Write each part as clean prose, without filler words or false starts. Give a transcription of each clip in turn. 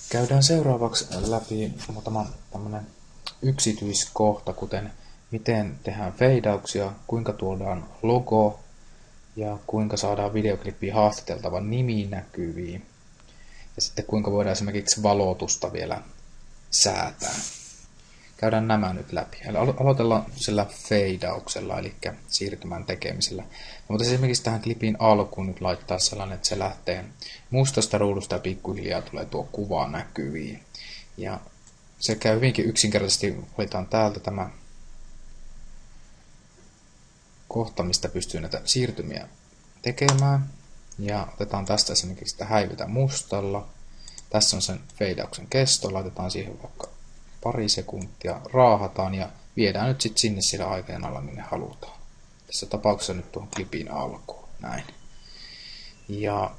Käydään seuraavaksi läpi muutama tämmönen yksityiskohta, kuten miten tehdään feidauksia, kuinka tuodaan logo ja kuinka saadaan videoklippiin haastateltavan nimi näkyviin. Ja sitten kuinka voidaan esimerkiksi valotusta vielä säätää. Käydään nämä nyt läpi. Eli aloitellaan sillä feidauksella, eli siirtymän tekemisellä. Mutta esimerkiksi tähän klipin alkuun nyt laittaa sellainen, että se lähtee mustasta ruudusta ja pikkuhiljaa tulee tuo kuva näkyviin. Ja se käy hyvinkin yksinkertaisesti, valitaan täältä tämä kohta, mistä pystyy näitä siirtymiä tekemään. Ja otetaan tästä esimerkiksi, että häivytä mustalla. Tässä on sen feidauksen kesto, laitetaan siihen vaikka pari sekuntia, raahataan ja viedään nyt sitten sinne sillä aikajanalla, minne halutaan. Tässä tapauksessa nyt tuohon klipin alkuun, näin. Ja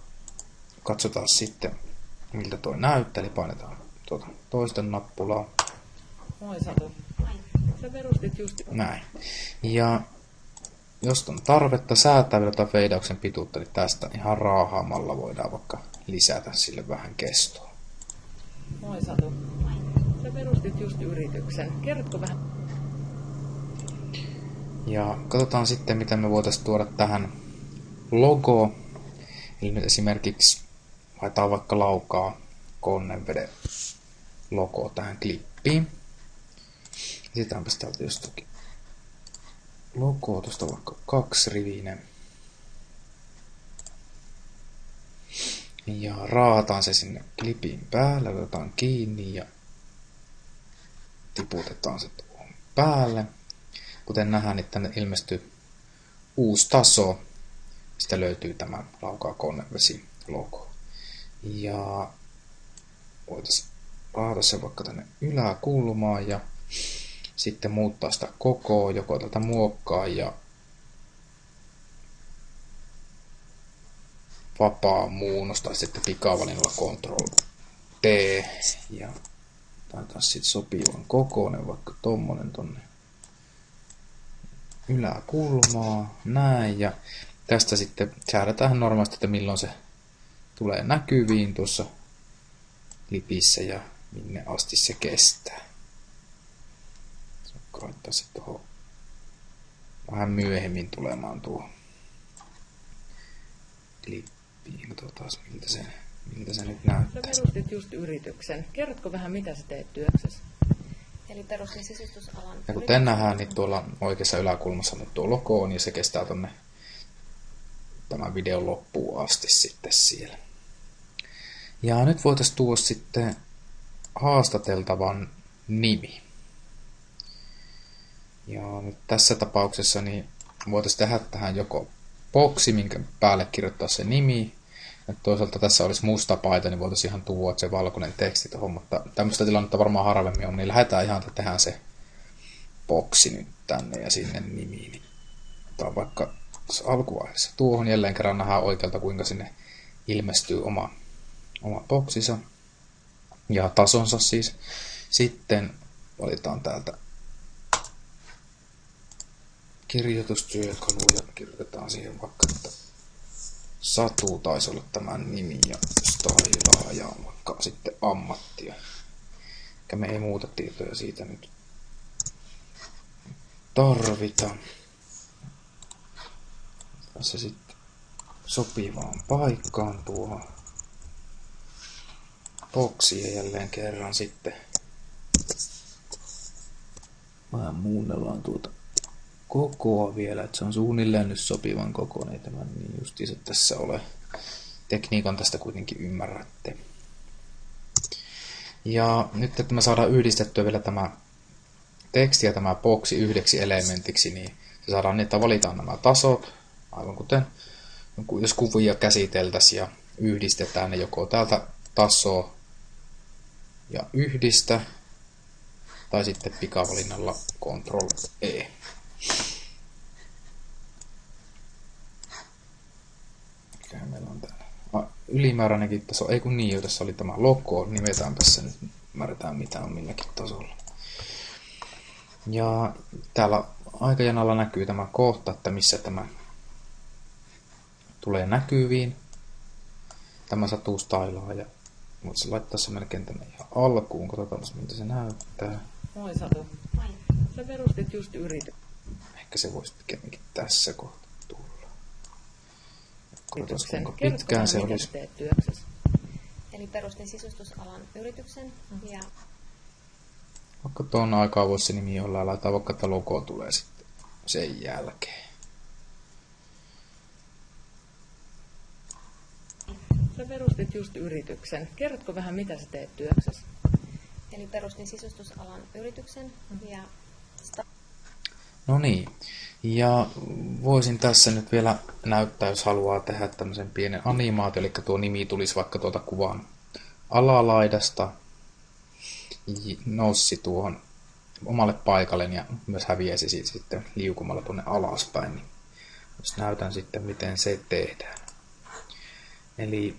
katsotaan sitten, miltä toi näyttää, eli painetaan tuota toista nappulaa. Moi Satu. Sä perustit just... Näin. Ja jos on tarvetta säätää vielä tuota feidauksen pituutta, niin tästä ihan raahaamalla voidaan vaikka lisätä sille vähän kestoa. Moi Satu. Sä perustit just yrityksen. Kerrotko vähän? Ja katsotaan sitten, miten me voitaisiin tuoda tähän logo. Eli nyt esimerkiksi laitetaan vaikka Laukaa Konneveden logo tähän klippiin. Esitetäänpäs täältä jostakin logo, tuosta vaikka 2-rivinen. Ja raahataan se sinne klipin päälle, otetaan kiinni ja tiputetaan se tuohon päälle. Kuten nähdään, niin tänne ilmestyy uusi taso. Sitten löytyy tämä Laukaa Konnevesi logo. Ja voitaisiin raahata se vaikka tänne yläkulmaan ja sitten muuttaa sitä kokoa, joko tätä muokkaa ja vapaa muunnus tai sitten pikavalinnalla Ctrl-D ja taitaa sitten sopivan kokoinen, vaikka tommonen tonne yläkulmaa, näin, ja tästä sitten säädetään normaalisti, että milloin se tulee näkyviin tuossa klipissä ja minne asti se kestää. Laittaa se tuohon vähän myöhemmin tulemaan tuo klippiin. Katsotaan miltä se nyt näyttää. Sä perustit just yrityksen. Kerrotko vähän, mitä sä teet työksessä? Eli perustin sisustusalan. Ja kuten nähdään, niin tuolla oikeassa yläkulmassa nyt tuo logo on ja se kestää tonne tämän videon loppuun asti sitten siellä. Ja nyt voitaisiin tuoda sitten haastateltavan nimi. Ja nyt tässä tapauksessa niin voitaisiin tehdä tähän joko boksi, minkä päälle kirjoittaa se nimi. Ja toisaalta tässä olisi musta paita, niin voitaisiin ihan tuoda se valkoinen teksti tuohon, mutta tämmöistä tilannetta varmaan harvemmin on, niin lähdetään ihan, että tehdään se boksi nyt tänne ja sinne nimiin. Otetaan vaikka alkuvaiheessa tuohon, jälleen kerran nähdään oikealta, kuinka sinne ilmestyy oma boksinsa ja tasonsa siis. Sitten valitaan täältä kirjoitustyökalu ja kirjoitetaan siihen vaikka, että Satu taisi olla tämän nimi ja stylaa ja vaikka sitten ammattia. Eikä me ei muuta tietoja siitä nyt tarvita. Tässä sitten sopivaan paikkaan tuohon boksiin ja jälleen kerran sitten vähän muunnellaan tuota kokoa vielä, että se on suunnilleen nyt sopivan kokoinen, ei tämä niin justiinsa tässä ole. Tekniikan tästä kuitenkin ymmärrätte. Ja nyt, että me saadaan yhdistettyä vielä tämä teksti ja tämä boksi yhdeksi elementiksi, niin se saadaan niin, että valitaan nämä tasot, aivan kuten jos kuvia käsiteltäisiin ja yhdistetään ne joko täältä taso ja yhdistä, tai sitten pikavalinnalla Ctrl-E. Meillä on täällä ylimääräinenkin taso, ei kun niin, jo tässä oli tämä logo, nimetäänpä se nyt, ymmärretään mitä on milläkin tasolla. Ja täällä aikajanalla näkyy tämä kohta, että missä tämä tulee näkyviin. Tämä Satu stylaa ja Voisi laittaa se melkein tänne ihan alkuun. Katsotaan, miltä se näyttää. Moi Satu. Moi. Sä perustit just Ehkä se voisi pikemminkin tässä kohtaa tulla. Katsotaan, yrityksen. kuinka Kerrotko pitkään vähän, se mitä olisi. sä teet työksessä? Eli perustin sisustusalan yrityksen ja Vaikka tuon aikaa voisi se nimi olla, laitetaan vaikka, että logo tulee sitten sen jälkeen. Sä perustit just yrityksen. Kerrotko vähän, mitä sä teet työksessä? eli perustin sisustusalan yrityksen ja No niin, ja voisin tässä nyt vielä näyttää, jos haluaa tehdä tämmöisen pienen animaatio, eli tuo nimi tulisi vaikka tuolta kuvan alalaidasta, noussi tuohon omalle paikalleen ja myös häviäisi siitä sitten liukumalla tuonne alaspäin. Niin jos näytän sitten, miten se tehdään. Eli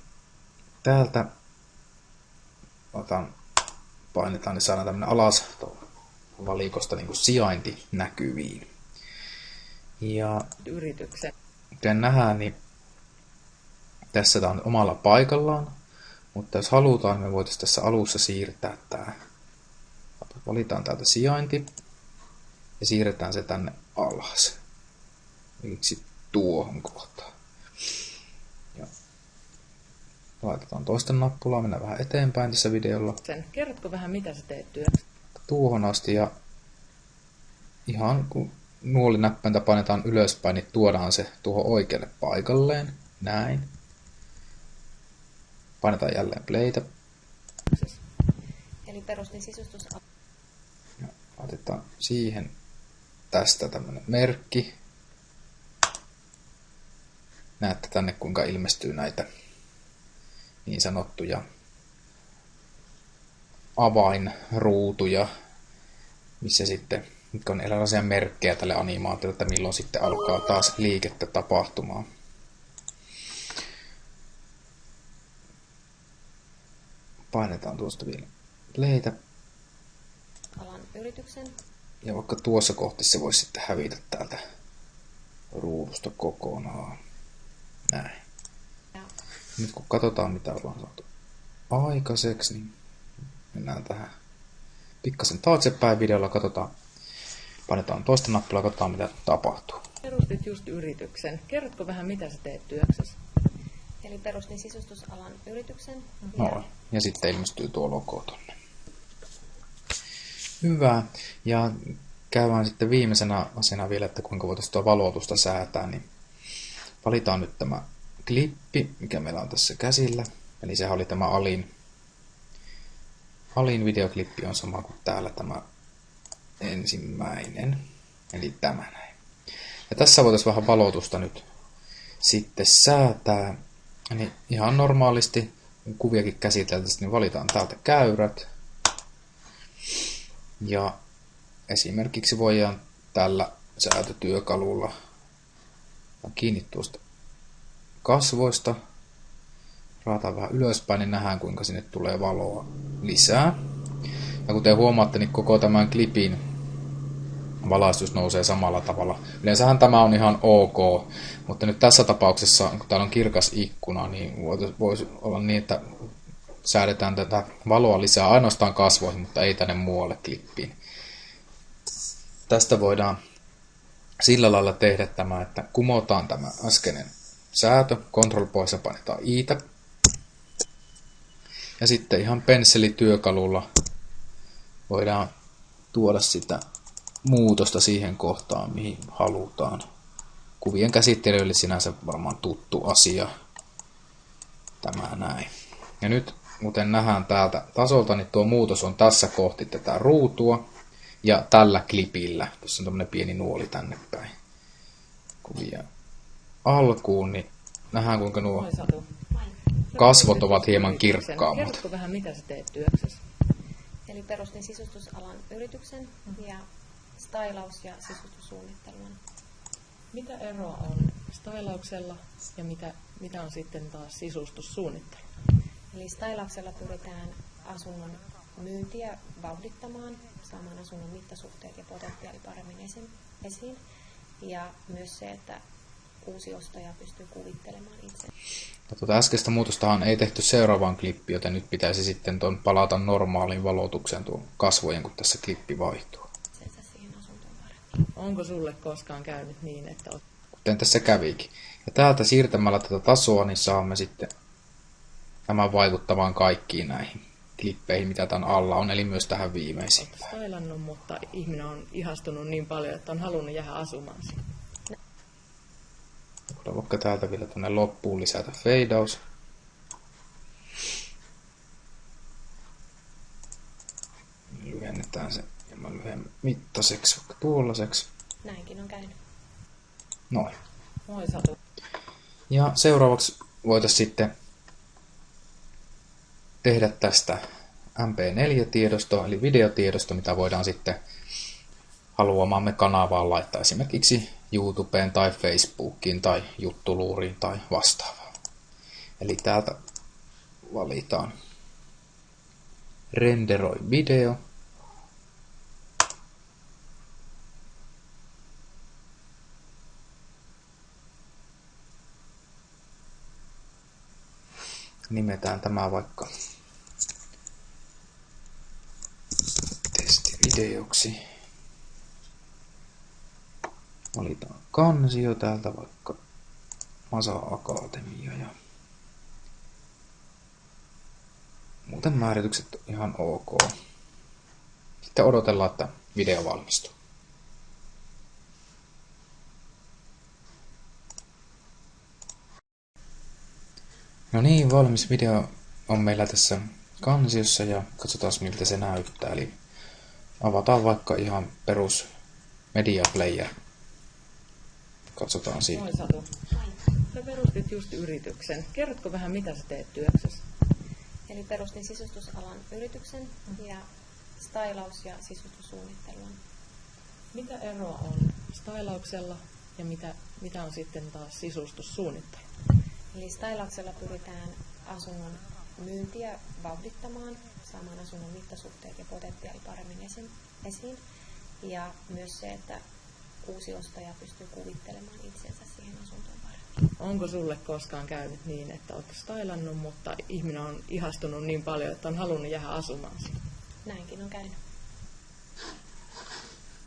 täältä painetaan, niin saadaan tämmöinen alas valikosta niin kuin sijainti näkyviin. Ja Yrityksen. kuten nähdään, niin tässä tämä on omalla paikallaan, mutta jos halutaan, me voitaisiin tässä alussa siirtää tämä. Valitaan täältä sijainti ja siirretään se tänne alas. Miksi tuohon kohtaan. Ja laitetaan toista nappulaa, mennään vähän eteenpäin tässä videolla. Kerrotko vähän, mitä sä teet työksessä? Tuohon asti ja ihan kun nuolinäppäintä painetaan ylöspäin, niin tuodaan se tuohon oikealle paikalleen. Näin. Painetaan jälleen playtä. eli perustin sisustusalan Ja laitetaan siihen tästä tämmönen merkki. Näette tänne kuinka ilmestyy näitä niin sanottuja avainruutuja, missä sitten, mitkä on erilaisia merkkejä tälle animaatiolle, että milloin sitten alkaa taas liikettä tapahtumaan. Painetaan tuosta vielä playtä. alan yrityksen Ja vaikka tuossa kohti se voisi sitten hävitä täältä ruudusta kokonaan. Näin. ja Nyt kun katsotaan mitä ollaan saatu aikaiseksi, niin mennään tähän pikkasen taaksepäin videolla. Katsotaan, painetaan toista nappulaa, katsotaan mitä tapahtuu. Perustit just yrityksen. Kerrotko vähän, mitä sä teet työksessä? eli perustin sisustusalan yrityksen Noin. Ja sitten ilmestyy tuo logo tonne. Hyvä. Ja käydään sitten viimeisenä asiana vielä, että kuinka voitaisiin tuo valotusta säätää. Niin valitaan nyt tämä klippi, mikä meillä on tässä käsillä. Eli sehän oli tämä alin videoklippi on sama kuin täällä tämä ensimmäinen. Eli tämä näin. Ja tässä voitaisiin vähän valotusta nyt sitten säätää. Niin ihan normaalisti, kun kuviakin käsiteltäisiin, niin valitaan täältä käyrät. Ja esimerkiksi voidaan tällä säätötyökalulla kiinni tuosta kasvoista. Raataan vähän ylöspäin, niin nähdään kuinka sinne tulee valoa lisää. Ja kuten huomaatte, niin koko tämän klipin valaistus nousee samalla tavalla. Yleensähän tämä on ihan ok, mutta nyt tässä tapauksessa, kun täällä on kirkas ikkuna, niin voisi olla niin, että säädetään tätä valoa lisää ainoastaan kasvoihin, mutta ei tänne muualle klippiin. Tästä voidaan sillä lailla tehdä tämä, että kumotaan tämä äskeinen säätö, Ctrl pois ja painetaan I:tä. Ja sitten ihan pensselityökalulla voidaan tuoda sitä muutosta siihen kohtaan, mihin halutaan. Kuvien käsittelylle sinänsä varmaan tuttu asia. Tämä näin. Ja nyt, kuten nähdään täältä tasolta, niin tuo muutos on tässä kohti tätä ruutua. Ja tällä klipillä, tuossa on tämmöinen pieni nuoli tänne päin. Kuvia alkuun, niin nähdään kuinka nuo Moi Satu. kasvot ovat hieman kirkkaammat. Kerrotko vähän, mitä sä teet työksessä? eli perustin sisustusalan yrityksen ja stylaus- ja sisustussuunnittelun. Mitä eroa on stylauksella ja mitä on sitten taas sisustussuunnittelu? Eli stylauksella pyritään asunnon myyntiä vauhdittamaan, saamaan asunnon mittasuhteet ja potentiaali paremmin esiin. Ja myös se, että uusi ostaja pystyy kuvittelemaan itse. Tuota äskeistä muutostahan ei tehty seuraavaan klippiin, joten nyt pitäisi sitten palata normaaliin valotukseen tuon kasvojen, kun tässä klippi vaihtuu. Siihen asuntoon paremmin. Onko sulle koskaan käynyt niin, että Kuten tässä kävikin. Ja täältä siirtämällä tätä tasoa, niin saamme sitten tämän vaikuttamaan kaikkiin näihin klippeihin, mitä tämän alla on, eli myös tähän viimeisimpään. stailannut, mutta ihminen on ihastunut niin paljon, että on halunnut jäädä asumaan siihen? Voidaan vaikka täältä vielä tuonne loppuun lisätä feidaus. Lyhennetään se hieman lyhyen mittaiseksi, vaikka tuollaiseksi. Näinkin on käynyt. Noin. Moi Satu. Ja seuraavaksi voitaisiin sitten tehdä tästä MP4-tiedosto, eli videotiedosto, mitä voidaan sitten haluamaamme kanavaan laittaa esimerkiksi YouTubeen tai Facebookiin tai Juttuluuriin tai vastaavaan. Eli täältä valitaan renderoi video. Nimetään tämä vaikka testivideoksi. Valitaan kansio täältä vaikka Masa Akatemia ja muuten määritykset on ihan ok. Sitten odotellaan, että video valmistuu. No niin, valmis video on meillä tässä kansiossa ja katsotaan miltä se näyttää. Eli avataan vaikka ihan perus media player. Katsotaan siinä. Moi Satu. Sä perustit just yrityksen. Kerrotko vähän, mitä sä teet työksessä? Eli perustin sisustusalan yrityksen ja stylaus- ja sisustussuunnittelun. Mitä eroa on stylauksella ja mitä on sitten taas sisustussuunnittelu? Eli stylauksella pyritään asunnon myyntiä vauhdittamaan, saamaan asunnon mittasuhteet ja potentiaali paremmin esiin. Ja myös se, että uusi ostaja pystyy kuvittelemaan itsensä siihen asuntoon paremmin. Onko sulle koskaan käynyt niin, että olet stailannut, mutta ihminen on ihastunut niin paljon, että on halunnut jäädä asumaan siihen? Näinkin on käynyt.